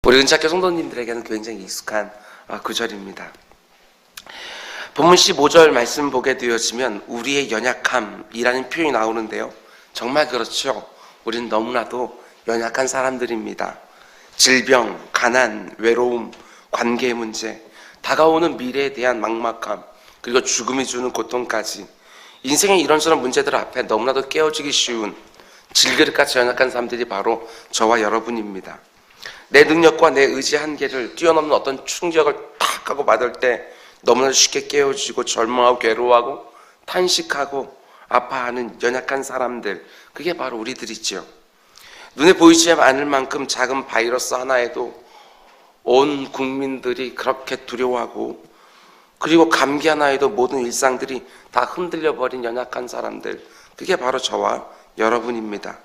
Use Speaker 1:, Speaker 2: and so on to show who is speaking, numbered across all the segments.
Speaker 1: 우리 은착교 성도님들에게는 굉장히 익숙한 구절입니다. 본문 15절 말씀 보게 되어지면 우리의 연약함이라는 표현이 나오는데요, 정말 그렇죠. 우리는 너무나도 연약한 사람들입니다. 질병, 가난, 외로움, 관계의 문제, 다가오는 미래에 대한 막막함, 그리고 죽음이 주는 고통까지 인생의 이런저런 문제들 앞에 너무나도 깨어지기 쉬운 질그릇같이 연약한 사람들이 바로 저와 여러분입니다. 내 능력과 내 의지 한계를 뛰어넘는 어떤 충격을 탁 하고 받을 때 너무나 쉽게 깨어지고 절망하고 괴로워하고 탄식하고 아파하는 연약한 사람들, 그게 바로 우리들이죠. 눈에 보이지 않을 만큼 작은 바이러스 하나에도 온 국민들이 그렇게 두려워하고, 그리고 감기 하나에도 모든 일상들이 다 흔들려 버린 연약한 사람들, 그게 바로 저와 여러분입니다.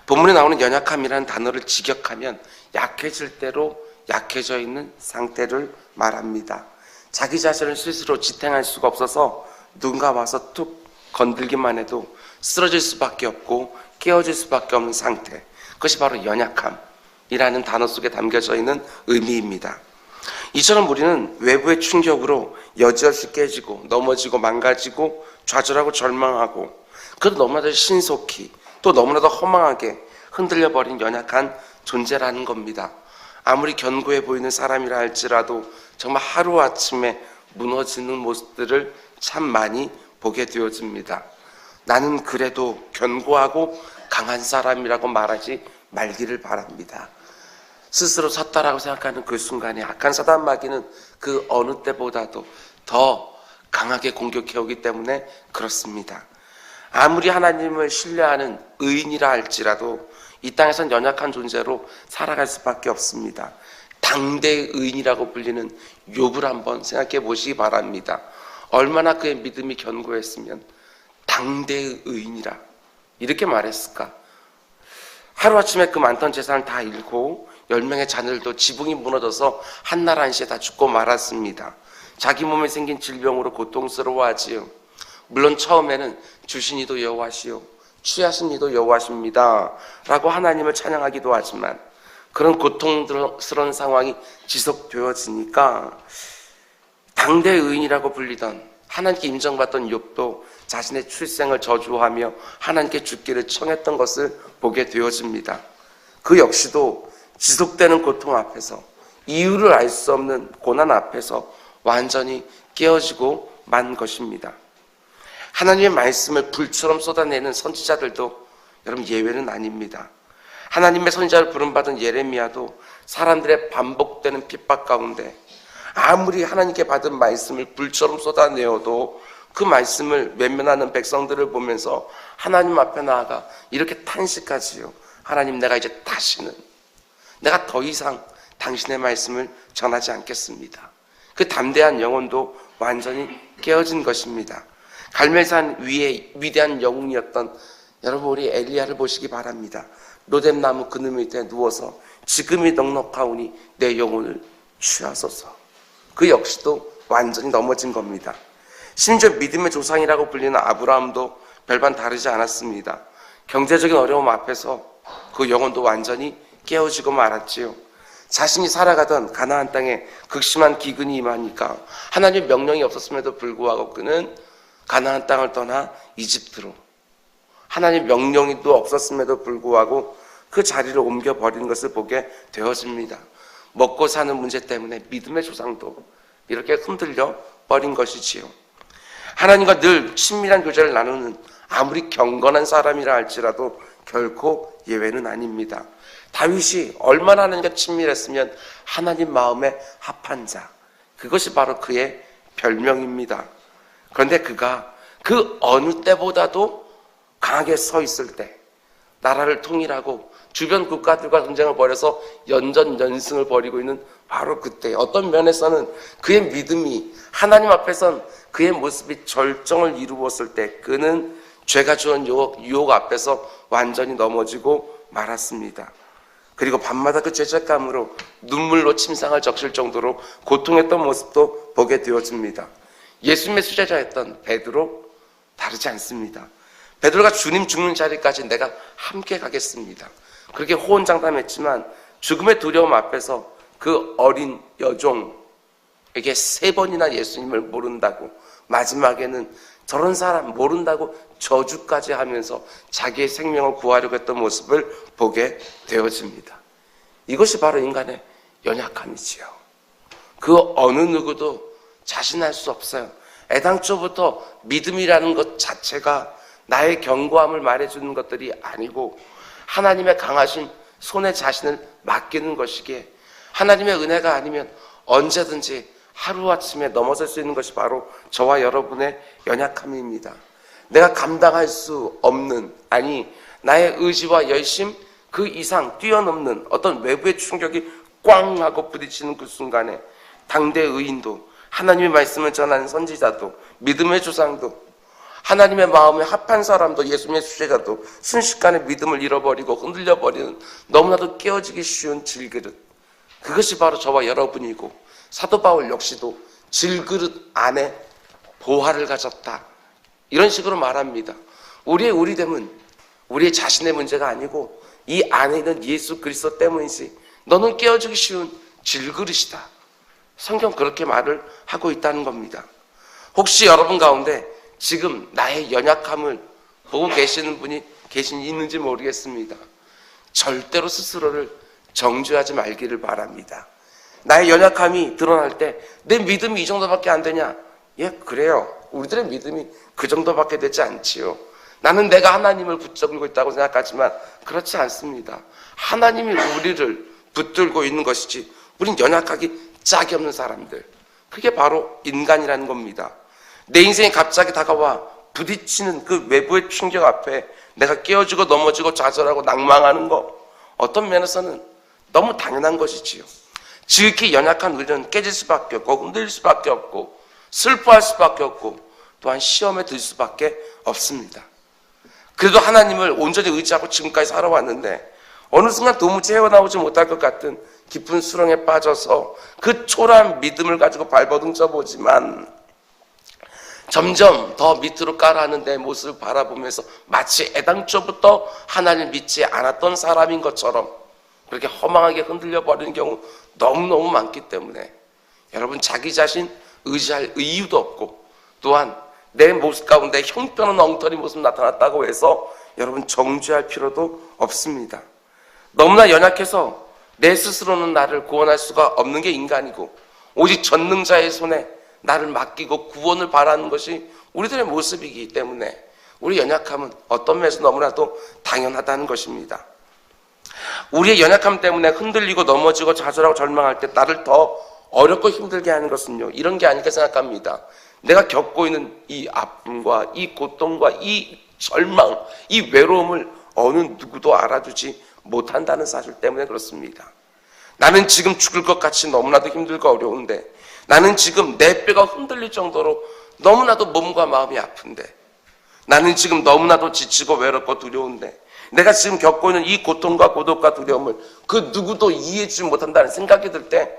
Speaker 1: 본문에 나오는 연약함이라는 단어를 직역하면 약해질 대로 약해져 있는 상태를 말합니다. 자기 자신을 스스로 지탱할 수가 없어서 누군가 와서 툭 건들기만 해도 쓰러질 수밖에 없고 깨어질 수밖에 없는 상태, 그것이 바로 연약함이라는 단어 속에 담겨져 있는 의미입니다. 이처럼 우리는 외부의 충격으로 여지없이 깨지고 넘어지고 망가지고 좌절하고 절망하고, 그래도 너무나도 신속히 또 너무나도 허망하게 흔들려버린 연약한 존재라는 겁니다. 아무리 견고해 보이는 사람이라 할지라도 정말 하루아침에 무너지는 모습들을 참 많이 보게 되어집니다. 나는 그래도 견고하고 강한 사람이라고 말하지 말기를 바랍니다. 스스로 섰다라고 생각하는 그 순간에 악한 사단 마귀는 그 어느 때보다도 더 강하게 공격해오기 때문에 그렇습니다. 아무리 하나님을 신뢰하는 의인이라 할지라도 이 땅에선 연약한 존재로 살아갈 수밖에 없습니다. 당대의 의인이라고 불리는 욥을 한번 생각해 보시기 바랍니다. 얼마나 그의 믿음이 견고했으면 당대의 의인이라 이렇게 말했을까? 하루아침에 그 많던 재산을 다 잃고 10명의 자녀들도 지붕이 무너져서 한날 한시에 다 죽고 말았습니다. 자기 몸에 생긴 질병으로 고통스러워하지요. 물론 처음에는 주신 이도 여호와시요 취하신 이도 여호와십니다 라고 하나님을 찬양하기도 하지만, 그런 고통스러운 상황이 지속되어지니까 당대의 의인이라고 불리던 하나님께 인정받던 욥도 자신의 출생을 저주하며 하나님께 죽기를 청했던 것을 보게 되어집니다. 그 역시도 지속되는 고통 앞에서, 이유를 알 수 없는 고난 앞에서 완전히 깨어지고 만 것입니다. 하나님의 말씀을 불처럼 쏟아내는 선지자들도 여러분 예외는 아닙니다. 하나님의 선지자를 부름받은 예레미야도 사람들의 반복되는 핍박 가운데 아무리 하나님께 받은 말씀을 불처럼 쏟아내어도 그 말씀을 외면하는 백성들을 보면서 하나님 앞에 나아가 이렇게 탄식하지요. 하나님, 내가 이제 다시는, 내가 더 이상 당신의 말씀을 전하지 않겠습니다. 그 담대한 영혼도 완전히 깨어진 것입니다. 갈멜산 위에 위대한 영웅이었던 여러분, 우리 엘리야를 보시기 바랍니다. 로뎀나무 그늘 밑에 누워서 지금이 넉넉하오니 내 영혼을 취하소서. 그 역시도 완전히 넘어진 겁니다. 심지어 믿음의 조상이라고 불리는 아브라함도 별반 다르지 않았습니다. 경제적인 어려움 앞에서 그 영혼도 완전히 깨어지고 말았지요. 자신이 살아가던 가나안 땅에 극심한 기근이 임하니까 하나님의 명령이 없었음에도 불구하고 그는 가나안 땅을 떠나 이집트로, 하나님의 명령도 없었음에도 불구하고 그 자리를 옮겨버리는 것을 보게 되어집니다. 먹고 사는 문제 때문에 믿음의 조상도 이렇게 흔들려 버린 것이지요. 하나님과 늘 친밀한 교제를 나누는 아무리 경건한 사람이라 할지라도 결코 예외는 아닙니다. 다윗이 얼마나 하나님과 친밀했으면 하나님 마음에 합한 자, 그것이 바로 그의 별명입니다. 그런데 그가 그 어느 때보다도 강하게 서 있을 때, 나라를 통일하고 주변 국가들과 전쟁을 벌여서 연전연승을 벌이고 있는 바로 그때, 어떤 면에서는 그의 믿음이 하나님 앞에선 그의 모습이 절정을 이루었을 때 그는 죄가 주는 유혹 앞에서 완전히 넘어지고 말았습니다. 그리고 밤마다 그 죄책감으로 눈물로 침상을 적실 정도로 고통했던 모습도 보게 되어집니다. 예수님의 수제자였던 베드로 다르지 않습니다. 베드로가 주님 죽는 자리까지 내가 함께 가겠습니다, 그렇게 호언장담했지만 죽음의 두려움 앞에서 그 어린 여종에게 3번이나 예수님을 모른다고, 마지막에는 저런 사람 모른다고 저주까지 하면서 자기의 생명을 구하려고 했던 모습을 보게 되어집니다. 이것이 바로 인간의 연약함이지요. 그 어느 누구도 자신할 수 없어요. 애당초부터 믿음이라는 것 자체가 나의 견고함을 말해주는 것들이 아니고 하나님의 강하신 손에 자신을 맡기는 것이기에 하나님의 은혜가 아니면 언제든지 하루아침에 넘어설 수 있는 것이 바로 저와 여러분의 연약함입니다. 내가 감당할 수 없는, 아니 나의 의지와 열심 그 이상 뛰어넘는 어떤 외부의 충격이 꽝 하고 부딪히는 그 순간에 당대 의인도, 하나님의 말씀을 전하는 선지자도, 믿음의 조상도, 하나님의 마음에 합한 사람도, 예수님의 수제자도 순식간에 믿음을 잃어버리고 흔들려버리는 너무나도 깨어지기 쉬운 질그릇, 그것이 바로 저와 여러분이고 사도 바울 역시도 질그릇 안에 보화를 가졌다, 이런 식으로 말합니다. 우리의 우리됨은 우리의 자신의 문제가 아니고 이 안에 있는 예수 그리스도 때문이지 너는 깨어지기 쉬운 질그릇이다. 성경 그렇게 말을 하고 있다는 겁니다. 혹시 여러분 가운데 지금 나의 연약함을 보고 계시는 분이 있는지 모르겠습니다. 절대로 스스로를 정죄하지 말기를 바랍니다. 나의 연약함이 드러날 때 내 믿음이 이 정도밖에 안 되냐? 예, 그래요. 우리들의 믿음이 그 정도밖에 되지 않지요. 나는 내가 하나님을 붙들고 있다고 생각하지만 그렇지 않습니다. 하나님이 우리를 붙들고 있는 것이지 우린 연약하기 짝이 없는 사람들, 그게 바로 인간이라는 겁니다. 내 인생이 갑자기 다가와 부딪히는 그 외부의 충격 앞에 내가 깨어지고 넘어지고 좌절하고 낭망하는 거, 어떤 면에서는 너무 당연한 것이지요. 지극히 연약한 우리는 깨질 수밖에 없고 흔들릴 수밖에 없고 슬퍼할 수밖에 없고 또한 시험에 들 수밖에 없습니다. 그래도 하나님을 온전히 의지하고 지금까지 살아왔는데 어느 순간 도무지 헤어나오지 못할 것 같은 깊은 수렁에 빠져서 그 초라한 믿음을 가지고 발버둥 쳐보지만 점점 더 밑으로 깔아하는 내 모습을 바라보면서 마치 애당초부터 하나님을 믿지 않았던 사람인 것처럼 그렇게 허망하게 흔들려 버리는 경우 너무너무 많기 때문에 여러분, 자기 자신 의지할 이유도 없고 또한 내 모습 가운데 형편없는 엉터리 모습 나타났다고 해서 여러분 정죄할 필요도 없습니다. 너무나 연약해서 내 스스로는 나를 구원할 수가 없는 게 인간이고 오직 전능자의 손에 나를 맡기고 구원을 바라는 것이 우리들의 모습이기 때문에 우리 연약함은 어떤 면에서 너무나도 당연하다는 것입니다. 우리의 연약함 때문에 흔들리고 넘어지고 좌절하고 절망할 때 나를 더 어렵고 힘들게 하는 것은요, 이런 게 아닐까 생각합니다. 내가 겪고 있는 이 아픔과 이 고통과 이 절망, 이 외로움을 어느 누구도 알아주지 못한다는 사실 때문에 그렇습니다. 나는 지금 죽을 것 같이 너무나도 힘들고 어려운데, 나는 지금 내 뼈가 흔들릴 정도로 너무나도 몸과 마음이 아픈데, 나는 지금 너무나도 지치고 외롭고 두려운데, 내가 지금 겪고 있는 이 고통과 고독과 두려움을 그 누구도 이해해주지 못한다는 생각이 들 때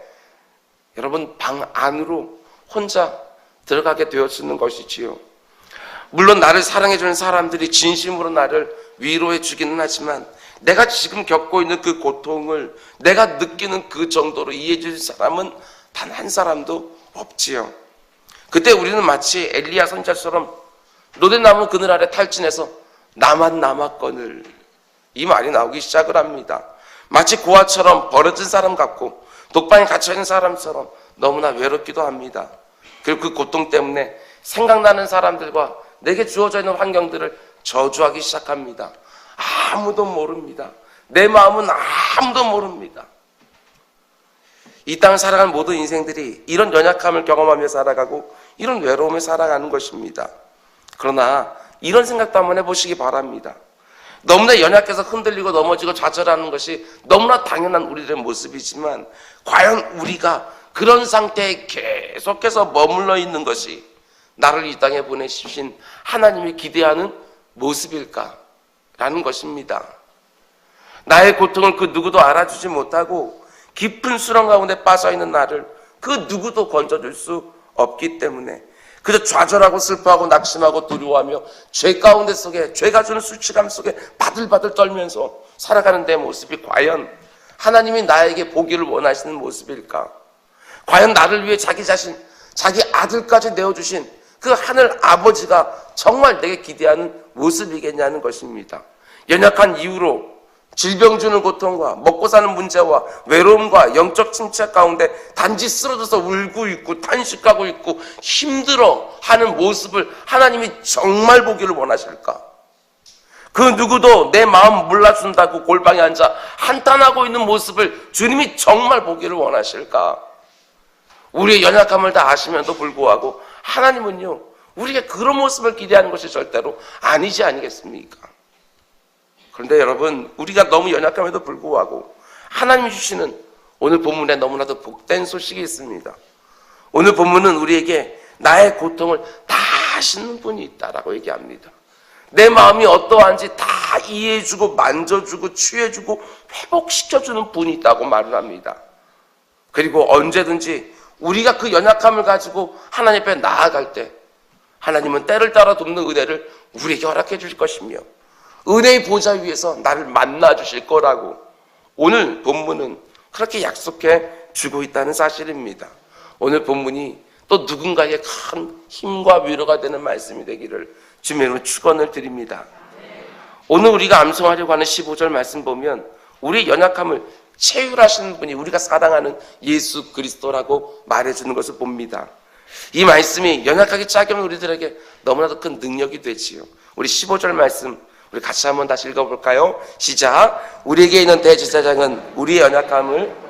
Speaker 1: 여러분, 방 안으로 혼자 들어가게 되어지는 것이지요. 물론 나를 사랑해주는 사람들이 진심으로 나를 위로해 주기는 하지만 내가 지금 겪고 있는 그 고통을 내가 느끼는 그 정도로 이해해 줄 사람은 단 한 사람도 없지요. 그때 우리는 마치 엘리야 선지자처럼 로데나무 그늘 아래 탈진해서 나만 남았거늘, 이 말이 나오기 시작을 합니다. 마치 고아처럼 버려진 사람 같고 독방에 갇혀있는 사람처럼 너무나 외롭기도 합니다. 그리고 그 고통 때문에 생각나는 사람들과 내게 주어져 있는 환경들을 저주하기 시작합니다. 아무도 모릅니다. 내 마음은 아무도 모릅니다. 이 땅을 살아가는 모든 인생들이 이런 연약함을 경험하며 살아가고 이런 외로움에 살아가는 것입니다. 그러나 이런 생각도 한번 해보시기 바랍니다. 너무나 연약해서 흔들리고 넘어지고 좌절하는 것이 너무나 당연한 우리들의 모습이지만 과연 우리가 그런 상태에 계속해서 머물러 있는 것이 나를 이 땅에 보내주신 하나님이 기대하는 모습일까라는 것입니다. 나의 고통을 그 누구도 알아주지 못하고 깊은 수렁 가운데 빠져있는 나를 그 누구도 건져줄 수 없기 때문에 그저 좌절하고 슬퍼하고 낙심하고 두려워하며 죄 가운데 속에, 죄가 주는 수치감 속에 바들바들 떨면서 살아가는 내 모습이 과연 하나님이 나에게 보기를 원하시는 모습일까? 과연 나를 위해 자기 자신, 자기 아들까지 내어주신 그 하늘 아버지가 정말 내게 기대하는 모습이겠냐는 것입니다. 연약한 이유로 질병 주는 고통과 먹고 사는 문제와 외로움과 영적 침체 가운데 단지 쓰러져서 울고 있고 탄식하고 있고 힘들어하는 모습을 하나님이 정말 보기를 원하실까? 그 누구도 내 마음 몰라준다고 골방에 앉아 한탄하고 있는 모습을 주님이 정말 보기를 원하실까? 우리의 연약함을 다 아시면도 불구하고 하나님은요, 우리에게 그런 모습을 기대하는 것이 절대로 아니지 아니겠습니까? 그런데 여러분, 우리가 너무 연약함에도 불구하고 하나님이 주시는 오늘 본문에 너무나도 복된 소식이 있습니다. 오늘 본문은 우리에게 나의 고통을 다 아시는 분이 있다라고 얘기합니다. 내 마음이 어떠한지 다 이해해주고 만져주고 취해주고 회복시켜주는 분이 있다고 말을 합니다. 그리고 언제든지 우리가 그 연약함을 가지고 하나님 앞에 나아갈 때 하나님은 때를 따라 돕는 은혜를 우리에게 허락해 주실 것이며 은혜의 보좌 위에서 나를 만나 주실 거라고 오늘 본문은 그렇게 약속해 주고 있다는 사실입니다. 오늘 본문이 또 누군가에게 큰 힘과 위로가 되는 말씀이 되기를 주님으로 축원을 드립니다. 오늘 우리가 암송하려고 하는 15절 말씀 보면 우리의 연약함을 체휼하시는 분이 우리가 사랑하는 예수 그리스도라고 말해주는 것을 봅니다. 이 말씀이 연약하게 짝이 없는 우리들에게 너무나도 큰 능력이 되지요. 우리 15절 말씀 우리 같이 한번 다시 읽어볼까요? 시작. 우리에게 있는 대제사장은 우리의 연약함을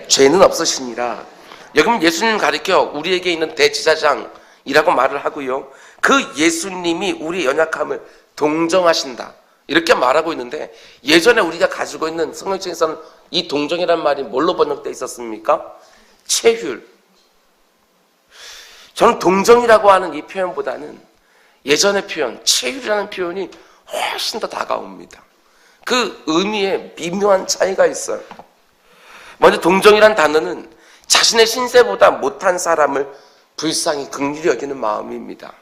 Speaker 1: 죄는 없으시니라. 여기 예수님 가리켜 우리에게 있는 대제사장이라고 말을 하고요. 그 예수님이 우리의 연약함을 동정하신다 이렇게 말하고 있는데, 예전에 우리가 가지고 있는 성경책에서는 이 동정이란 말이 뭘로 번역되어 있었습니까? 체휼. 저는 동정이라고 하는 이 표현보다는 예전의 표현, 체휼이라는 표현이 훨씬 더 다가옵니다. 그 의미에 미묘한 차이가 있어요. 먼저 동정이란 단어는 자신의 신세보다 못한 사람을 불쌍히 긍휼히 여기는 마음입니다.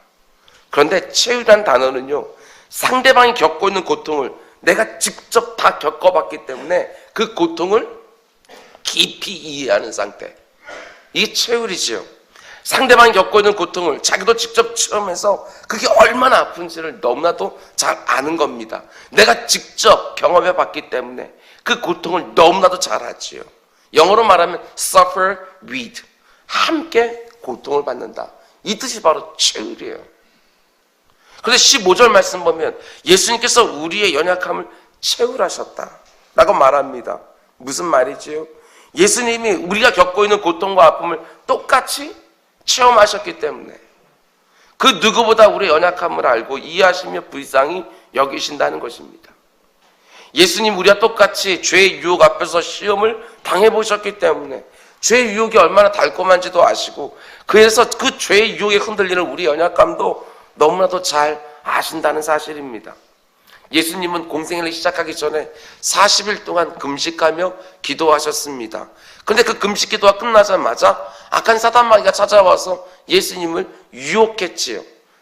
Speaker 1: 그런데 체휼이란 단어는요, 상대방이 겪고 있는 고통을 내가 직접 다 겪어봤기 때문에 그 고통을 깊이 이해하는 상태, 이게 체휼이지요. 상대방이 겪고 있는 고통을 자기도 직접 체험해서 그게 얼마나 아픈지를 너무나도 잘 아는 겁니다. 내가 직접 경험해봤기 때문에 그 고통을 너무나도 잘 알지요. 영어로 말하면 suffer with, 함께 고통을 받는다, 이 뜻이 바로 체휼이에요. 그런데 15절 말씀 보면 예수님께서 우리의 연약함을 체휼하셨다라고 말합니다. 무슨 말이지요? 예수님이 우리가 겪고 있는 고통과 아픔을 똑같이 체험하셨기 때문에 그 누구보다 우리의 연약함을 알고 이해하시며 불쌍히 여기신다는 것입니다. 예수님 우리와 똑같이 죄의 유혹 앞에서 시험을 당해보셨기 때문에 죄의 유혹이 얼마나 달콤한지도 아시고, 그래서 그 죄의 유혹에 흔들리는 우리의 연약함도 너무나도 잘 아신다는 사실입니다. 예수님은 공생애를 시작하기 전에 40일 동안 금식하며 기도하셨습니다. 그런데 그 금식 기도가 끝나자마자 악한 사단마귀가 찾아와서 예수님을 유혹했지요.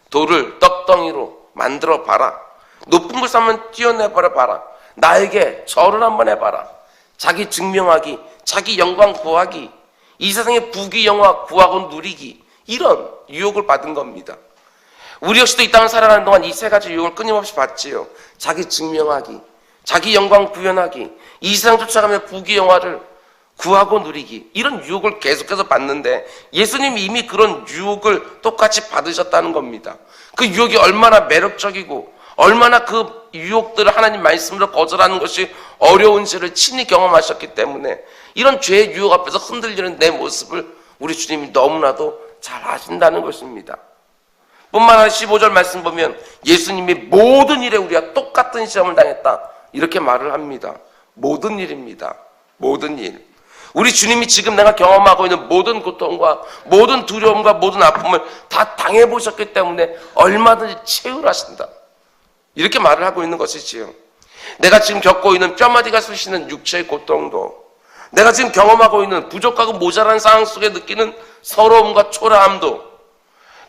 Speaker 1: 돌을 떡덩이로 만들어 봐라, 높은 곳 한번 뛰어내버려 봐라, 나에게 절을 한번 해봐라, 자기 증명하기, 자기 영광 구하기, 이 세상의 부귀 영화 구하고 누리기, 이런 유혹을 받은 겁니다. 우리 역시도 이 땅을 살아가는 동안 이 세 가지 유혹을 끊임없이 받지요. 자기 증명하기, 자기 영광 구현하기, 이 세상 쫓아가며 부귀 영화를 구하고 누리기, 이런 유혹을 계속해서 받는데 예수님이 이미 그런 유혹을 똑같이 받으셨다는 겁니다. 그 유혹이 얼마나 매력적이고 얼마나 그 유혹들을 하나님 말씀으로 거절하는 것이 어려운지를 친히 경험하셨기 때문에 이런 죄의 유혹 앞에서 흔들리는 내 모습을 우리 주님이 너무나도 잘 아신다는 것입니다. 뿐만 아니라 15절 말씀 보면 예수님이 모든 일에 우리가 똑같은 시험을 당했다 이렇게 말을 합니다. 모든 일입니다. 모든 일. 우리 주님이 지금 내가 경험하고 있는 모든 고통과 모든 두려움과 모든 아픔을 다 당해보셨기 때문에 얼마든지 체휼하신다 이렇게 말을 하고 있는 것이지요. 내가 지금 겪고 있는 뼈마디가 쑤시는 육체의 고통도, 내가 지금 경험하고 있는 부족하고 모자란 상황 속에 느끼는 서러움과 초라함도,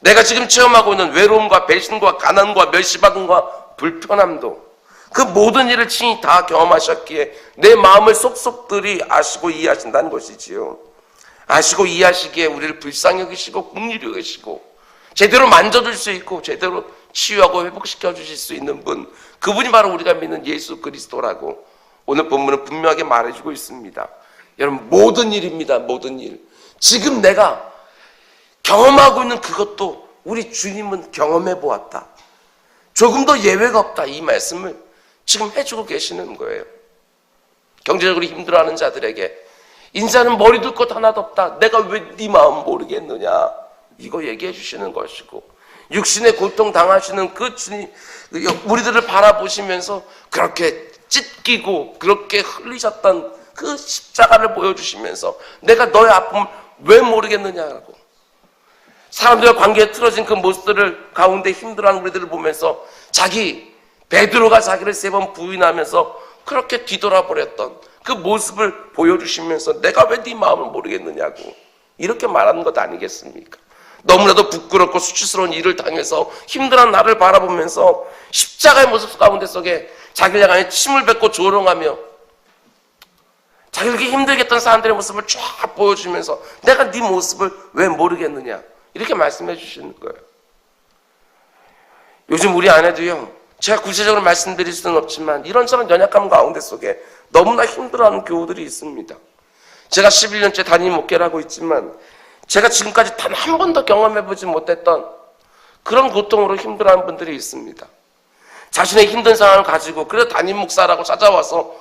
Speaker 1: 내가 지금 체험하고 있는 외로움과 배신과 가난과 멸시받음과 불편함도 그 모든 일을 친히 다 경험하셨기에 내 마음을 속속들이 아시고 이해하신다는 것이지요. 아시고 이해하시기에 우리를 불쌍히 여기시고 긍휼히 여기시고 제대로 만져줄 수 있고 제대로 치유하고 회복시켜 주실 수 있는 분, 그분이 바로 우리가 믿는 예수 그리스도라고 오늘 본문은 분명하게 말해주고 있습니다. 여러분, 모든 일입니다. 모든 일. 지금 내가 경험하고 있는 그것도 우리 주님은 경험해 보았다. 조금 더 예외가 없다. 이 말씀을 지금 해주고 계시는 거예요. 경제적으로 힘들어하는 자들에게 인자는 머리 둘 것 하나도 없다. 내가 왜 네 마음 모르겠느냐. 이거 얘기해 주시는 것이고, 육신의 고통 당하시는 그 주님, 우리들을 바라보시면서 그렇게 찢기고 그렇게 흘리셨던 그 십자가를 보여주시면서 내가 너의 아픔을 왜 모르겠느냐라고, 사람들과 관계에 틀어진 그 모습들을 가운데 힘들어하는 우리들을 보면서 베드로가 자기를 3번 부인하면서 그렇게 뒤돌아버렸던 그 모습을 보여주시면서 내가 왜 네 마음을 모르겠느냐고 이렇게 말하는 것 아니겠습니까? 너무나도 부끄럽고 수치스러운 일을 당해서 힘들어하는 나를 바라보면서 십자가의 모습 가운데 속에 자기를 향해 침을 뱉고 조롱하며 자기를 이렇게 힘들게 했던 사람들의 모습을 쫙 보여주면서 내가 네 모습을 왜 모르겠느냐 이렇게 말씀해 주시는 거예요. 요즘 우리 안에도요, 제가 구체적으로 말씀드릴 수는 없지만 이런저런 연약함 가운데 속에 너무나 힘들어하는 교우들이 있습니다. 제가 11년째 담임 목회를 하고 있지만 제가 지금까지 단 한 번도 경험해보지 못했던 그런 고통으로 힘들어하는 분들이 있습니다. 자신의 힘든 상황을 가지고 그래도 담임 목사라고 찾아와서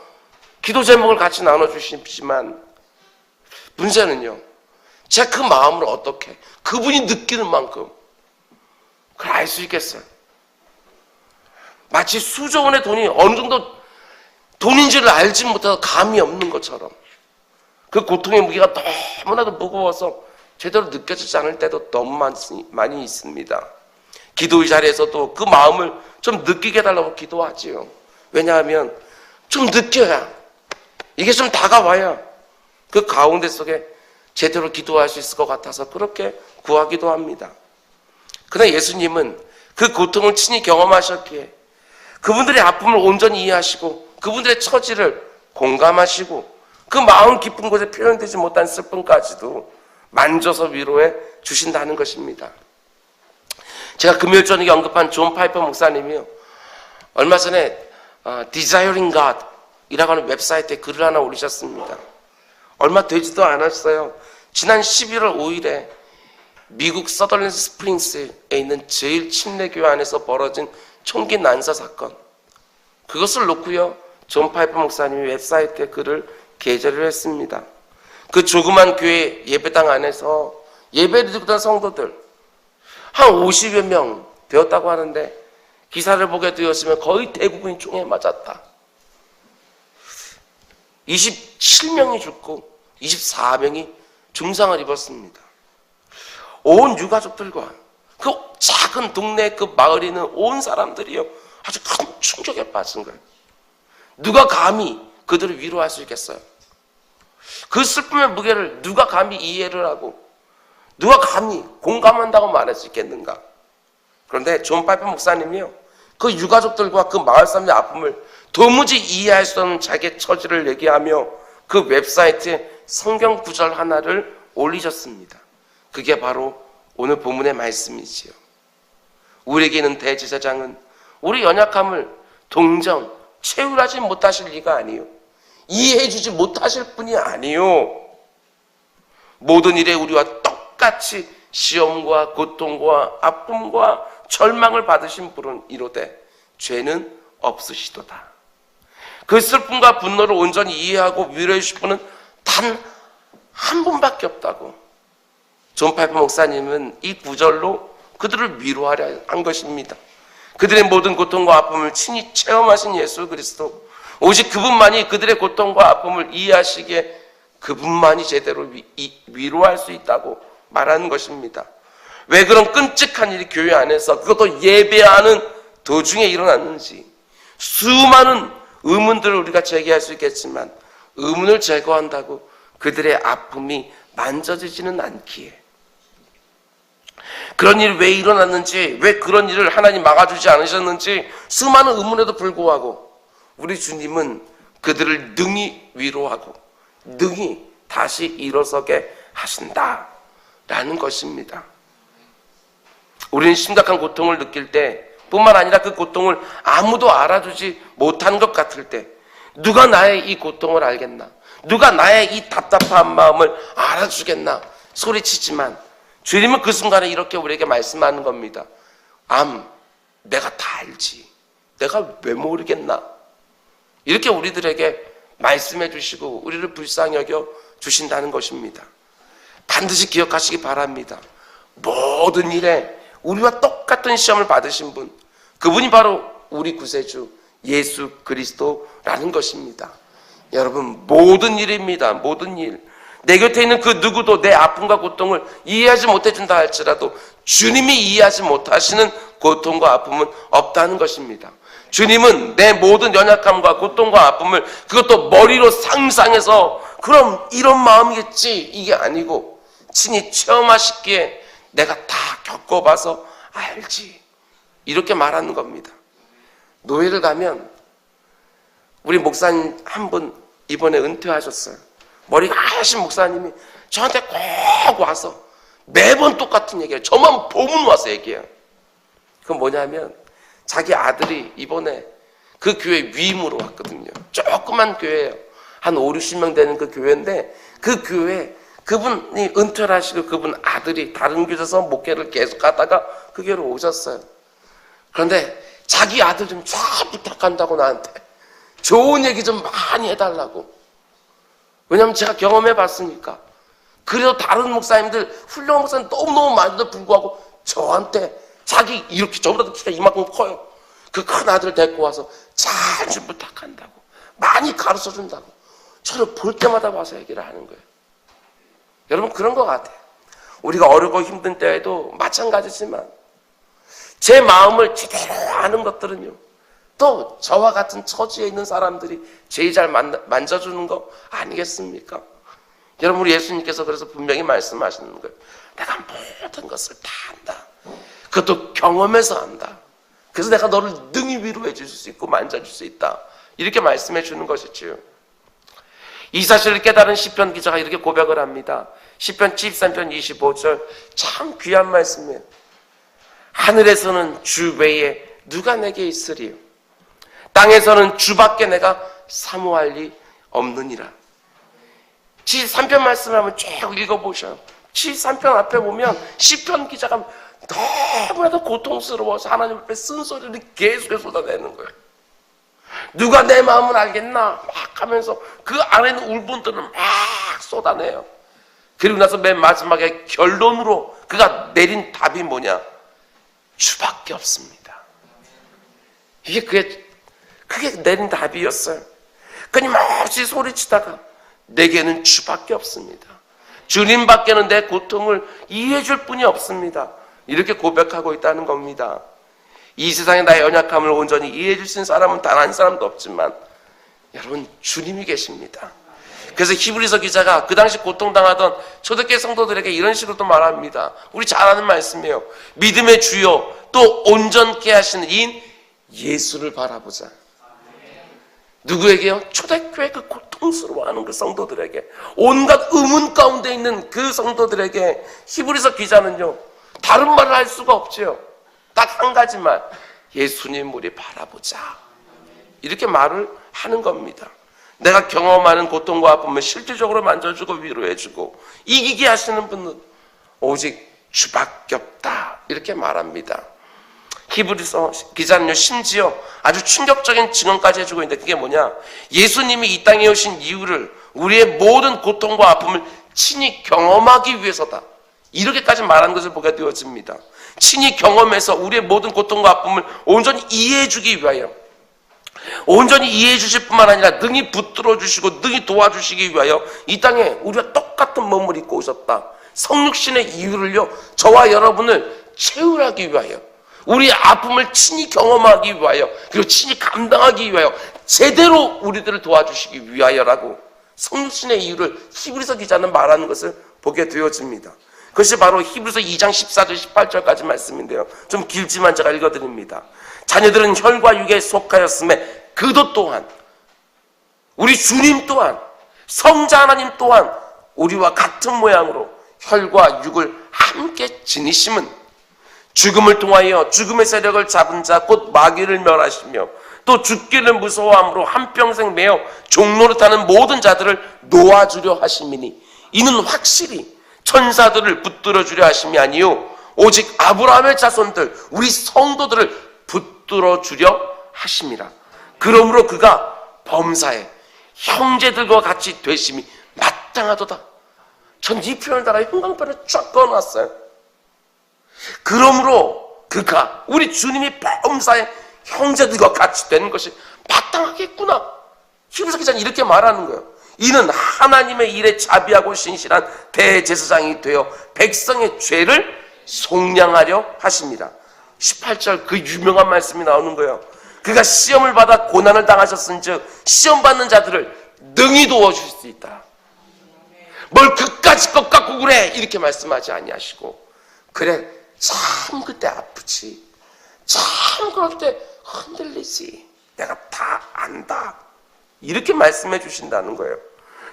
Speaker 1: 기도 제목을 같이 나눠주시지만 문제는요, 제가 그 마음을 어떻게 그분이 느끼는 만큼 그걸 알 수 있겠어요? 마치 수조 원의 돈이 어느 정도 돈인지를 알지 못해서 감이 없는 것처럼 그 고통의 무게가 너무나도 무거워서 제대로 느껴지지 않을 때도 너무 많이 있습니다. 기도의 자리에서도 그 마음을 좀 느끼게 해달라고 기도하지요. 왜냐하면 좀 느껴야, 이게 좀 다가와야 그 가운데 속에 제대로 기도할 수 있을 것 같아서 그렇게 구하기도 합니다. 그러나 예수님은 그 고통을 친히 경험하셨기에 그분들의 아픔을 온전히 이해하시고 그분들의 처지를 공감하시고 그 마음 깊은 곳에 표현되지 못한 슬픔까지도 만져서 위로해 주신다는 것입니다. 제가 금요일 저녁에 언급한 존 파이퍼 목사님이요, 얼마 전에 Desiring God 이라고 하는 웹사이트에 글을 하나 올리셨습니다. 얼마 되지도 않았어요. 지난 11월 5일에 미국 서덜랜드 스프링스에 있는 제일 침례교회 안에서 벌어진 총기 난사 사건, 그것을 놓고요 존 파이퍼 목사님이 웹사이트에 글을 게재를 했습니다. 그 조그만 교회 예배당 안에서 예배를 드리던 성도들 한 50여 명 되었다고 하는데 기사를 보게 되었으면 거의 대부분이 총에 맞았다. 27명이 죽고 24명이 중상을 입었습니다. 온 유가족들과 그 작은 동네 그 마을에 있는 온 사람들이요 아주 큰 충격에 빠진 거예요. 누가 감히 그들을 위로할 수 있겠어요? 그 슬픔의 무게를 누가 감히 이해를 하고 누가 감히 공감한다고 말할 수 있겠는가? 그런데 존 파이퍼 목사님이요 그 유가족들과 그 마을 사람의 아픔을 도무지 이해할 수 없는 자기의 처지를 얘기하며 그 웹사이트에 성경 구절 하나를 올리셨습니다. 그게 바로 오늘 본문의 말씀이지요. 우리에게 있는 대제사장은 우리 연약함을 동정, 채울하지 못하실 리가 아니요, 이해해주지 못하실 분이 아니요, 모든 일에 우리와 똑같이 시험과 고통과 아픔과 절망을 받으신 분은 이로되 죄는 없으시도다. 그 슬픔과 분노를 온전히 이해하고 위로해 주실 분은 단 한 분밖에 없다고 존 파이퍼 목사님은 이 구절로 그들을 위로하려 한 것입니다. 그들의 모든 고통과 아픔을 친히 체험하신 예수 그리스도, 오직 그분만이 그들의 고통과 아픔을 이해하시기에 그분만이 제대로 위로할 수 있다고 말하는 것입니다. 왜 그런 끔찍한 일이 교회 안에서, 그것도 예배하는 도중에 일어났는지 수많은 의문들을 우리가 제기할 수 있겠지만 의문을 제거한다고 그들의 아픔이 만져지지는 않기에, 그런 일이 왜 일어났는지, 왜 그런 일을 하나님 막아주지 않으셨는지 수많은 의문에도 불구하고 우리 주님은 그들을 능히 위로하고 능히 다시 일어서게 하신다라는 것입니다. 우리는 심각한 고통을 느낄 때 뿐만 아니라 그 고통을 아무도 알아주지 못한 것 같을 때 누가 나의 이 고통을 알겠나? 누가 나의 이 답답한 마음을 알아주겠나? 소리치지만 주님은 그 순간에 이렇게 우리에게 말씀하는 겁니다. 내가 다 알지. 내가 왜 모르겠나? 이렇게 우리들에게 말씀해 주시고 우리를 불쌍히 여겨 주신다는 것입니다. 반드시 기억하시기 바랍니다. 모든 일에 우리와 똑같은 시험을 받으신 분, 그분이 바로 우리 구세주 예수 그리스도라는 것입니다. 여러분, 모든 일입니다. 모든 일. 내 곁에 있는 그 누구도 내 아픔과 고통을 이해하지 못해준다 할지라도 주님이 이해하지 못하시는 고통과 아픔은 없다는 것입니다. 주님은 내 모든 연약함과 고통과 아픔을 그것도 머리로 상상해서 그럼 이런 마음이겠지 이게 아니고 친히 체험하시기에 내가 다 겪어봐서 알지 이렇게 말하는 겁니다. 노예를 가면 우리 목사님 한 분 이번에 은퇴하셨어요. 머리가 하신 목사님이 저한테 꼭 와서 매번 똑같은 얘기해요. 저만 보면 와서 얘기해요. 그건 뭐냐면 자기 아들이 이번에 그 교회 위임으로 왔거든요. 조그만 교회예요. 한 5, 60명 되는 그 교회인데 그 교회 그분이 은퇴를 하시고 그분 아들이 다른 교회에서 목회를 계속 하다가 그 교회로 오셨어요. 그런데 자기 아들 좀 쫙 부탁한다고 나한테 좋은 얘기 좀 많이 해달라고. 왜냐하면 제가 경험해 봤으니까. 그래도 다른 목사님들 훌륭한 목사님 너무너무 많은데도 불구하고 저한테 자기 이렇게 저보다 키가 이만큼 커요. 그 큰 아들 데리고 와서 잘 좀 부탁한다고. 많이 가르쳐준다고. 저를 볼 때마다 와서 얘기를 하는 거예요. 여러분 그런 것 같아요. 우리가 어렵고 힘든 때에도 마찬가지지만 제 마음을 제대로 아는 것들은요. 또 저와 같은 처지에 있는 사람들이 제일 잘 만져주는 거 아니겠습니까? 여러분 우리 예수님께서 그래서 분명히 말씀하시는 거예요. 내가 모든 것을 다 안다. 그것도 경험해서 안다. 그래서 내가 너를 능히 위로해 줄 수 있고 만져줄 수 있다. 이렇게 말씀해 주는 것이지요. 이 사실을 깨달은 시편 기자가 이렇게 고백을 합니다. 시편 73편 25절 참 귀한 말씀이에요. 하늘에서는 주 외에 누가 내게 있으리요? 땅에서는 주밖에 내가 사모할 리 없느니라. 73편 말씀을 한번 쭉 읽어보셔요. 73편 앞에 보면 시편 기자가 너무나도 고통스러워서 하나님 앞에 쓴소리를 계속해서 쏟아내는 거예요. 누가 내 마음을 알겠나? 막 하면서 그 안에 있는 울분들을 막 쏟아내요. 그리고 나서 맨 마지막에 결론으로 그가 내린 답이 뭐냐? 주밖에 없습니다. 이게 그게 내린 답이었어요. 끊임없이 소리치다가 내게는 주밖에 없습니다. 주님밖에는 내 고통을 이해해 줄 분이 없습니다. 이렇게 고백하고 있다는 겁니다. 이 세상에 나의 연약함을 온전히 이해해 주신 사람은 단 한 사람도 없지만 여러분 주님이 계십니다. 그래서 히브리서 기자가 그 당시 고통당하던 초대교회 성도들에게 이런 식으로 또 말합니다. 우리 잘 아는 말씀이에요. 믿음의 주요 또 온전케 하시는 이인 예수를 바라보자. 누구에게요? 초대교회 그 고통스러워하는 그 성도들에게, 온갖 의문 가운데 있는 그 성도들에게 히브리서 기자는요 다른 말을 할 수가 없지요. 딱 한 가지 말, 예수님 우리 바라보자. 이렇게 말을 하는 겁니다. 내가 경험하는 고통과 아픔을 실질적으로 만져주고 위로해주고 이기게 하시는 분은 오직 주밖에 없다. 이렇게 말합니다. 히브리서 기자는요 심지어 아주 충격적인 증언까지 해주고 있는데 그게 뭐냐? 예수님이 이 땅에 오신 이유를 우리의 모든 고통과 아픔을 친히 경험하기 위해서다. 이렇게까지 말한 것을 보게 되어집니다. 친히 경험해서 우리의 모든 고통과 아픔을 온전히 이해해주기 위하여, 온전히 이해해 주실 뿐만 아니라 능히 붙들어 주시고 능히 도와주시기 위하여 이 땅에 우리와 똑같은 몸을 입고 오셨다. 성육신의 이유를요 저와 여러분을 채우기 위하여, 우리의 아픔을 친히 경험하기 위하여, 그리고 친히 감당하기 위하여, 제대로 우리들을 도와주시기 위하여라고 성육신의 이유를 히브리서 기자는 말하는 것을 보게 되어집니다. 그것이 바로 히브리서 2장 14절 18절까지 말씀인데요. 좀 길지만 제가 읽어드립니다. 자녀들은 혈과 육에 속하였음에 그도 또한, 우리 주님 또한, 성자 하나님 또한 우리와 같은 모양으로 혈과 육을 함께 지니심은 죽음을 통하여 죽음의 세력을 잡은 자 곧 마귀를 멸하시며 또 죽기를 무서워함으로 한평생 매어 종노릇하는 모든 자들을 놓아주려 하심이니 이는 확실히 천사들을 붙들어 주려 하심이 아니요 오직 아브라함의 자손들 우리 성도들을 붙들어 주려 하심이라. 그러므로 그가 범사에 형제들과 같이 되심이 마땅하도다. 전 이 표현을 따라 형광펜을 쫙 꺼놨어요. 그러므로 그가, 우리 주님이 범사에 형제들과 같이 되는 것이 마땅하겠구나. 히브리서 기자는 이렇게 말하는 거예요. 이는 하나님의 일에 자비하고 신실한 대제사장이 되어 백성의 죄를 속량하려 하십니다. 18절 그 유명한 말씀이 나오는 거예요. 그가 시험을 받아 고난을 당하셨은즉 시험받는 자들을 능히 도와줄 수 있다. 뭘 그까짓 것 갖고 그래 이렇게 말씀하지 아니하시고, 그래 참 그때 아프지, 참 그럴 때 흔들리지, 내가 다 안다, 이렇게 말씀해 주신다는 거예요.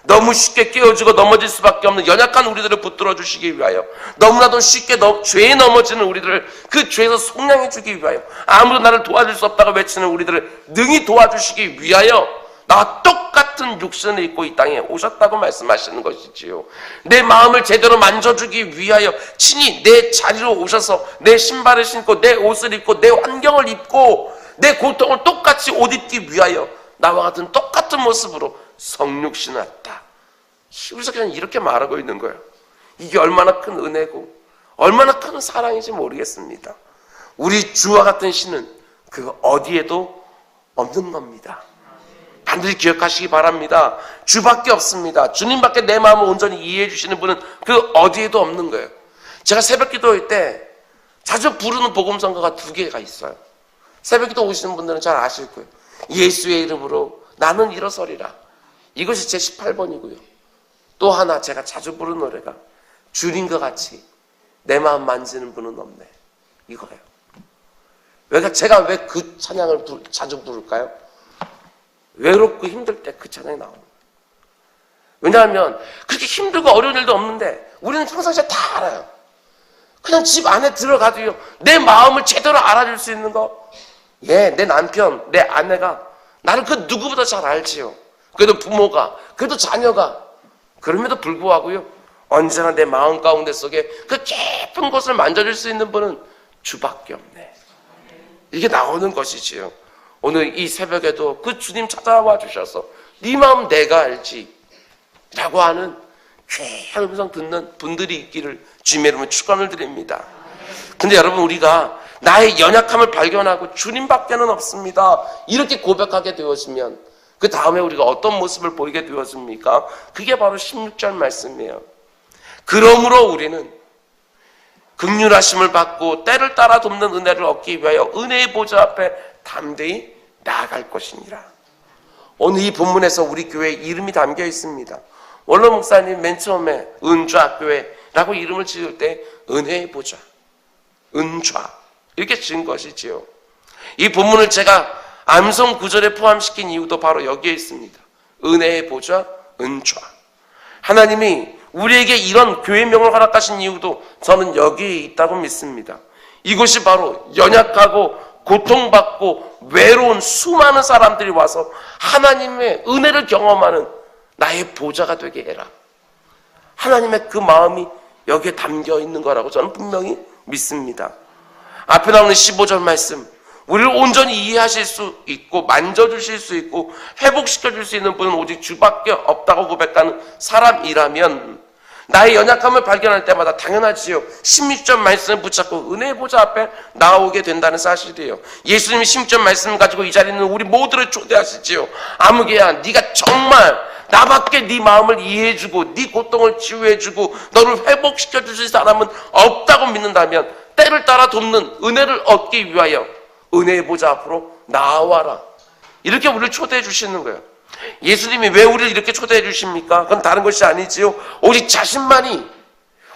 Speaker 1: 너무 쉽게 깨어지고 넘어질 수밖에 없는 연약한 우리들을 붙들어 주시기 위하여, 너무나도 쉽게 죄에 넘어지는 우리들을 그 죄에서 속량해 주기 위하여, 아무도 나를 도와줄 수 없다고 외치는 우리들을 능히 도와주시기 위하여 나와 똑같은 육신을 입고 이 땅에 오셨다고 말씀하시는 것이지요. 내 마음을 제대로 만져주기 위하여 친히 내 자리로 오셔서 내 신발을 신고 내 옷을 입고 내 환경을 입고 내 고통을 똑같이 옷 입기 위하여 나와 같은 똑같은 모습으로 성육신을 했다. 히브리서 기자는 이렇게 말하고 있는 거예요. 이게 얼마나 큰 은혜고 얼마나 큰 사랑인지 모르겠습니다. 우리 주와 같은 신은 그 어디에도 없는 겁니다. 반드시 기억하시기 바랍니다. 주밖에 없습니다. 주님밖에 내 마음을 온전히 이해해 주시는 분은 그 어디에도 없는 거예요. 제가 새벽 기도할 때 자주 부르는 복음성가가 2개가 있어요. 새벽 기도 오시는 분들은 잘 아실 거예요. 예수의 이름으로 나는 일어서리라. 이것이 제 18번이고요. 또 하나 제가 자주 부르는 노래가 주님과 같이 내 마음 만지는 분은 없네, 이거예요. 제가 왜 그 찬양을 자주 부를까요? 외롭고 힘들 때 그 찬양이 나옵니다. 왜냐하면 그렇게 힘들고 어려운 일도 없는데 우리는 평상시에 다 알아요. 그냥 집 안에 들어가도요, 내 마음을 제대로 알아줄 수 있는 거, 내 남편, 내 아내가 나를 그 누구보다 잘 알지요. 그래도 부모가, 그래도 자녀가. 그럼에도 불구하고요, 언제나 내 마음 가운데 속에 그 깊은 곳을 만져줄 수 있는 분은 주밖에 없네, 이게 나오는 것이지요. 오늘 이 새벽에도 그 주님 찾아와 주셔서 네 마음 내가 알지 라고 하는 귀한 음성 듣는 분들이 있기를 주님의 이름으로 축원을 드립니다. 근데 여러분, 우리가 나의 연약함을 발견하고 주님밖에는 없습니다 이렇게 고백하게 되어지면 그 다음에 우리가 어떤 모습을 보이게 되었습니까? 그게 바로 16절 말씀이에요. 그러므로 우리는 긍휼하심을 받고 때를 따라 돕는 은혜를 얻기 위하여 은혜의 보좌 앞에 담대히 나아갈 것이니라. 오늘 이 본문에서 우리 교회에 이름이 담겨 있습니다. 원로 목사님 맨 처음에 은좌교회라고 이름을 지을 때 은혜의 보좌, 은좌 이렇게 지은 것이지요. 이 본문을 제가 암송 구절에 포함시킨 이유도 바로 여기에 있습니다. 은혜의 보좌, 은좌. 하나님이 우리에게 이런 교회명을 허락하신 이유도 저는 여기에 있다고 믿습니다. 이곳이 바로 연약하고 고통받고 외로운 수많은 사람들이 와서 하나님의 은혜를 경험하는 나의 보좌가 되게 해라. 하나님의 그 마음이 여기에 담겨 있는 거라고 저는 분명히 믿습니다. 앞에 나오는 15절 말씀, 우리를 온전히 이해하실 수 있고 만져주실 수 있고 회복시켜줄 수 있는 분은 오직 주밖에 없다고 고백하는 사람이라면 나의 연약함을 발견할 때마다 당연하지요, 16절 말씀을 붙잡고 은혜의 보좌 앞에 나오게 된다는 사실이에요. 예수님이 16절 말씀을 가지고 이 자리에 있는 우리 모두를 초대하시지요. 아무개야, 네가 정말 나밖에 네 마음을 이해해주고 네 고통을 치유해주고 너를 회복시켜주실 사람은 없다고 믿는다면 때를 따라 돕는 은혜를 얻기 위하여 은혜의 보좌 앞으로 나와라, 이렇게 우리를 초대해 주시는 거예요. 예수님이 왜 우리를 이렇게 초대해 주십니까? 그건 다른 것이 아니지요, 오직 자신만이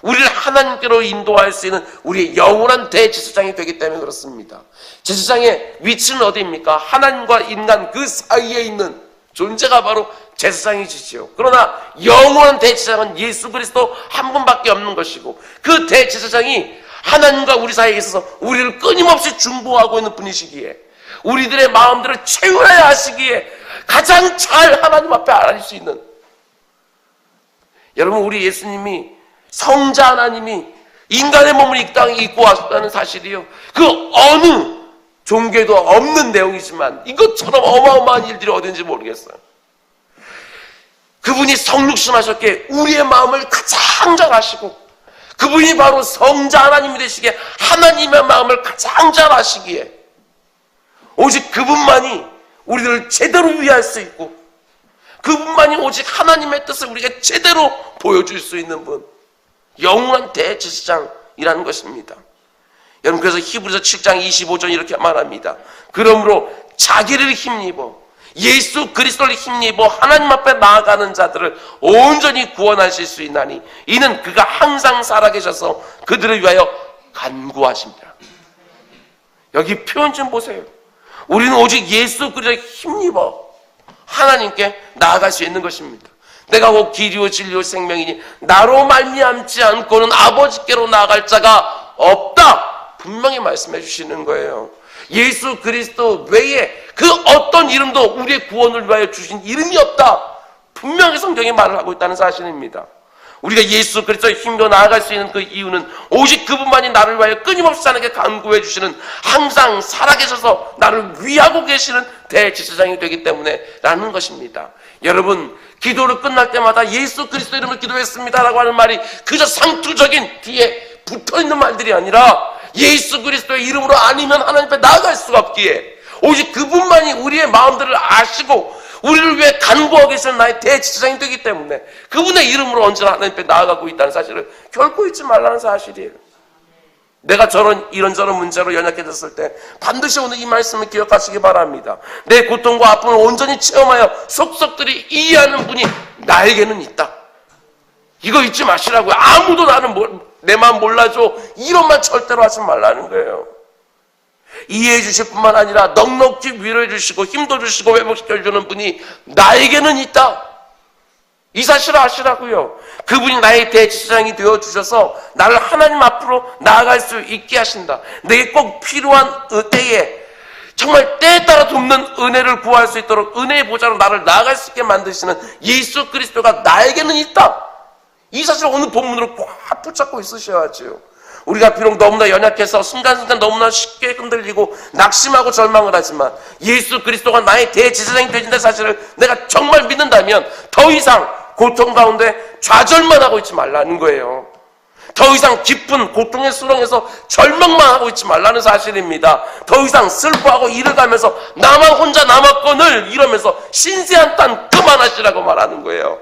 Speaker 1: 우리를 하나님께로 인도할 수 있는 우리의 영원한 대제사장이 되기 때문에 그렇습니다. 제사장의 위치는 어디입니까? 하나님과 인간 그 사이에 있는 존재가 바로 제사장이시지요. 그러나 영원한 대제사장은 예수 그리스도 한 분밖에 없는 것이고, 그 대제사장이 하나님과 우리 사이에 있어서 우리를 끊임없이 중보하고 있는 분이시기에, 우리들의 마음들을 채워야 하시기에 가장 잘 하나님 앞에 알아낼 수 있는, 여러분, 우리 예수님이 성자 하나님이 인간의 몸을 이 땅에 입고 왔다는 사실이요, 그 어느 종교에도 없는 내용이지만 이것처럼 어마어마한 일들이 어딘지 모르겠어요. 그분이 성육신 하셨기에 우리의 마음을 가장 잘 아시고, 그분이 바로 성자 하나님이 되시기에 하나님의 마음을 가장 잘 아시기에 오직 그분만이 우리들을 제대로 위할 수 있고, 그분만이 오직 하나님의 뜻을 우리에게 제대로 보여줄 수 있는 분, 영원한 대제사장이라는 것입니다. 여러분, 그래서 히브리서 7장 25절 이렇게 말합니다. 그러므로 자기를 힘입어 예수 그리스도를 힘입어 하나님 앞에 나아가는 자들을 온전히 구원하실 수 있나니 이는 그가 항상 살아계셔서 그들을 위하여 간구하십니다. 여기 표현 좀 보세요. 우리는 오직 예수 그리스도를 힘입어 하나님께 나아갈 수 있는 것입니다. 내가 곧 길이요 진리요 생명이니 나로 말미암지 않고는 아버지께로 나아갈 자가 없다, 분명히 말씀해 주시는 거예요. 예수 그리스도 외에 그 어떤 이름도 우리의 구원을 위하여 주신 이름이 없다, 분명히 성경이 말을 하고 있다는 사실입니다. 우리가 예수 그리스도의 힘으로 나아갈 수 있는 그 이유는 오직 그분만이 나를 위하여 끊임없이 하나님께 간구해 주시는, 항상 살아계셔서 나를 위하고 계시는 대제사장이 되기 때문에 라는 것입니다. 여러분, 기도를 끝날 때마다 예수 그리스도 이름을 기도했습니다라고 하는 말이 그저 상투적인 뒤에 붙어있는 말들이 아니라 예수 그리스도의 이름으로 아니면 하나님 앞에 나아갈 수가 없기에 오직 그분만이 우리의 마음들을 아시고 우리를 위해 간구하고 계시는 나의 대제사장이 되기 때문에 그분의 이름으로 언제나 하나님 앞에 나아가고 있다는 사실을 결코 잊지 말라는 사실이에요. 내가 이런저런 문제로 연약해졌을 때 반드시 오늘 이 말씀을 기억하시기 바랍니다. 내 고통과 아픔을 온전히 체험하여 속속들이 이해하는 분이 나에게는 있다. 이거 잊지 마시라고요. 아무도 나는 내 마음 몰라줘, 이런 말 절대로 하지 말라는 거예요. 이해해 주실 뿐만 아니라 넉넉히 위로해 주시고 힘도 주시고 회복시켜주는 분이 나에게는 있다, 이 사실을 아시라고요. 그분이 나의 대제사장이 되어주셔서 나를 하나님 앞으로 나아갈 수 있게 하신다. 내게 꼭 필요한 때에 정말 때에 따라 돕는 은혜를 구할 수 있도록 은혜의 보좌로 나를 나아갈 수 있게 만드시는 예수 그리스도가 나에게는 있다, 이 사실을 오늘 본문으로 꽉 붙잡고 있으셔야죠. 우리가 비록 너무나 연약해서 순간순간 너무나 쉽게 흔들리고 낙심하고 절망을 하지만 예수 그리스도가 나의 대제사장이 되신다는 사실을 내가 정말 믿는다면 더 이상 고통 가운데 좌절만 하고 있지 말라는 거예요. 더 이상 깊은 고통의 수렁에서 절망만 하고 있지 말라는 사실입니다. 더 이상 슬퍼하고 이를 가면서 나만 혼자 남았거늘 이러면서 신세한 딴 그만하시라고 말하는 거예요.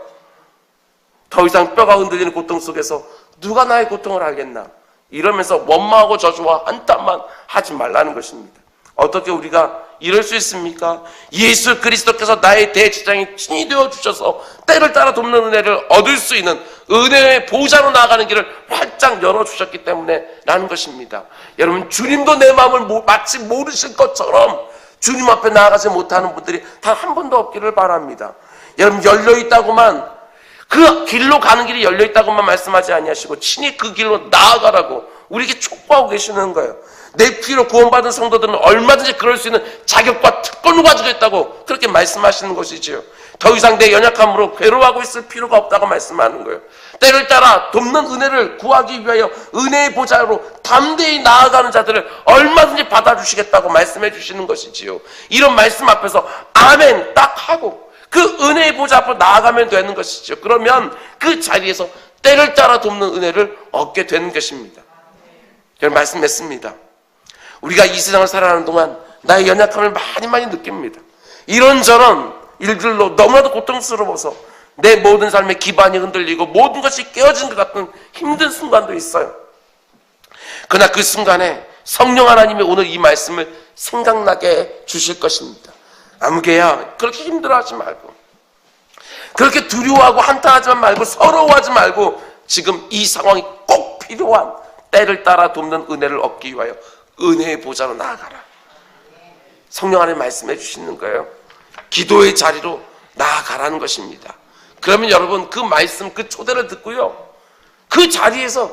Speaker 1: 더 이상 뼈가 흔들리는 고통 속에서 누가 나의 고통을 알겠나 이러면서 원망하고 저주와 한탄만 하지 말라는 것입니다. 어떻게 우리가 이럴 수 있습니까? 예수 그리스도께서 나의 대제사장이 친히 되어주셔서 때를 따라 돕는 은혜를 얻을 수 있는 은혜의 보좌로 나아가는 길을 활짝 열어주셨기 때문에 라는 것입니다. 여러분, 주님도 내 마음을 마치 모르실 것처럼 주님 앞에 나아가지 못하는 분들이 단 한 분도 없기를 바랍니다. 여러분, 열려있다고만, 그 길로 가는 길이 열려있다고만 말씀하지 아니하시고 친히 그 길로 나아가라고 우리에게 촉구하고 계시는 거예요. 내 피로 구원받은 성도들은 얼마든지 그럴 수 있는 자격과 특권을 가지고 있다고 그렇게 말씀하시는 것이지요. 더 이상 내 연약함으로 괴로워하고 있을 필요가 없다고 말씀하는 거예요. 때를 따라 돕는 은혜를 구하기 위하여 은혜의 보좌로 담대히 나아가는 자들을 얼마든지 받아주시겠다고 말씀해 주시는 것이지요. 이런 말씀 앞에서 아멘 딱 하고 그 은혜의 보좌 앞으로 나아가면 되는 것이죠. 그러면 그 자리에서 때를 따라 돕는 은혜를 얻게 되는 것입니다. 여러분, 말씀했습니다. 우리가 이 세상을 살아가는 동안 나의 연약함을 많이 느낍니다. 이런저런 일들로 너무나도 고통스러워서 내 모든 삶의 기반이 흔들리고 모든 것이 깨어진 것 같은 힘든 순간도 있어요. 그러나 그 순간에 성령 하나님이 오늘 이 말씀을 생각나게 주실 것입니다. 아무개야, 그렇게 힘들어하지 말고, 그렇게 두려워하고 한탄하지 말고, 서러워하지 말고, 지금 이 상황이 꼭 필요한 때를 따라 돕는 은혜를 얻기 위하여 은혜의 보좌로 나아가라. 성령 안에 말씀해 주시는 거예요. 기도의 자리로 나아가라는 것입니다. 그러면 여러분 그 말씀, 그 초대를 듣고요, 그 자리에서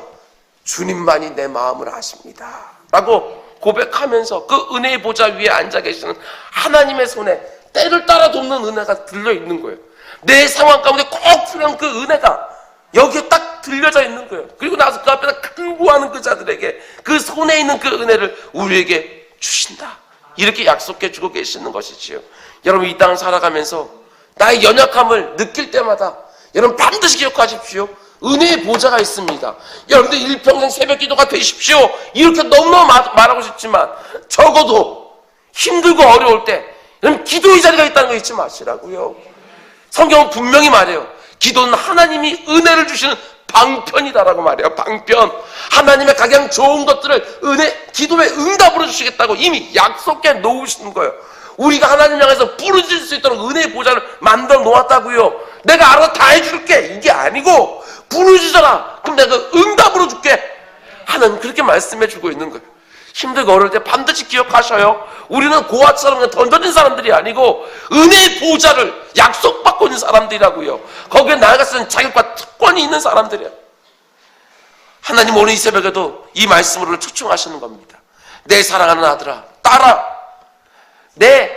Speaker 1: 주님만이 내 마음을 아십니다 라고 고백하면서 그 은혜의 보좌 위에 앉아 계시는 하나님의 손에 때를 따라 돕는 은혜가 들려있는 거예요. 내 상황 가운데 꼭 필요한 그 은혜가 여기에 딱 들려져 있는 거예요. 그리고 나서 그 앞에서 간구하는 그 자들에게 그 손에 있는 그 은혜를 우리에게 주신다, 이렇게 약속해 주고 계시는 것이지요. 여러분 이 땅을 살아가면서 나의 연약함을 느낄 때마다 여러분 반드시 기억하십시오. 은혜의 보좌가 있습니다. 여러분들 일평생 새벽 기도가 되십시오 이렇게 너무너무 말하고 싶지만 적어도 힘들고 어려울 때 여러분 기도의 자리가 있다는 거 잊지 마시라고요. 성경은 분명히 말해요. 기도는 하나님이 은혜를 주시는 방편이다라고 말해요. 방편. 하나님의 가장 좋은 것들을 기도의 응답으로 주시겠다고 이미 약속해 놓으시는 거예요. 우리가 하나님 향해서 부르짖을 수 있도록 은혜의 보좌를 만들어 놓았다고요. 내가 알아서 다 해줄게 이게 아니고 부르짖어라. 그럼 내가 응답으로 줄게. 하나님 그렇게 말씀해 주고 있는 거예요. 힘들고 어려울 때 반드시 기억하셔요. 우리는 고아처럼 그냥 던져진 사람들이 아니고 은혜의 보좌를 약속받고 있는 사람들이라고요. 거기에 나아갈 수 있는 자격과 특권이 있는 사람들이에요. 하나님 오늘 이 새벽에도 이 말씀으로 초청하시는 겁니다. 내 사랑하는 아들아, 딸아, 내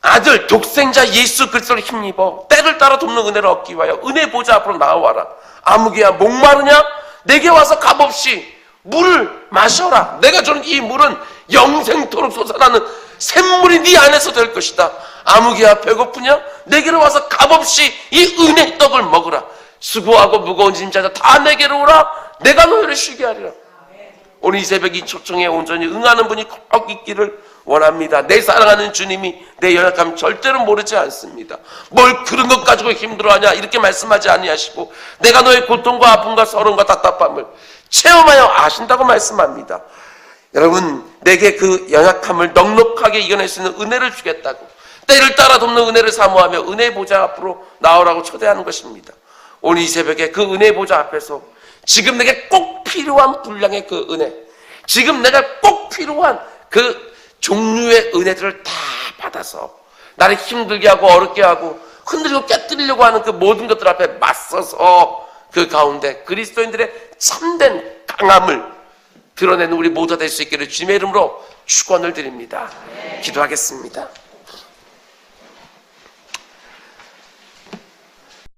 Speaker 1: 아들 독생자 예수 그리스도를 힘입어 때를 따라 돕는 은혜를 얻기 위하여 은혜 보좌 앞으로 나와라. 아무개야 목마르냐? 내게 와서 값없이 물을 마셔라. 내가 주는 이 물은 영생토록 솟아나는 샘물이 네 안에서 될 것이다. 아무개야 배고프냐? 내게로 와서 값없이 이 은혜의 떡을 먹으라. 수고하고 무거운 짐자들 다 내게로 오라. 내가 너희를 쉬게 하리라. 오늘 이 새벽 이 초청에 온전히 응하는 분이 꼭 있기를 원합니다. 내 사랑하는 주님이 내 연약함 절대로 모르지 않습니다. 뭘 그런 것 가지고 힘들어하냐 이렇게 말씀하지 아니하시고 내가 너의 고통과 아픔과 서러움과 답답함을 체험하여 아신다고 말씀합니다. 여러분 내게 그 연약함을 넉넉하게 이겨낼 수 있는 은혜를 주겠다고 때를 따라 돕는 은혜를 사모하며 은혜의 보좌 앞으로 나오라고 초대하는 것입니다. 오늘 이 새벽에 그 은혜의 보좌 앞에서 지금 내게 꼭 필요한 분량의 그 은혜, 지금 내가 꼭 필요한 그 종류의 은혜들을 다 받아서 나를 힘들게 하고 어렵게 하고 흔들고 깨뜨리려고 하는 그 모든 것들 앞에 맞서서 그 가운데 그리스도인들의 참된 강함을 드러내는 우리 모두가 될 수 있기를 주님의 이름으로 축원을 드립니다. 기도하겠습니다.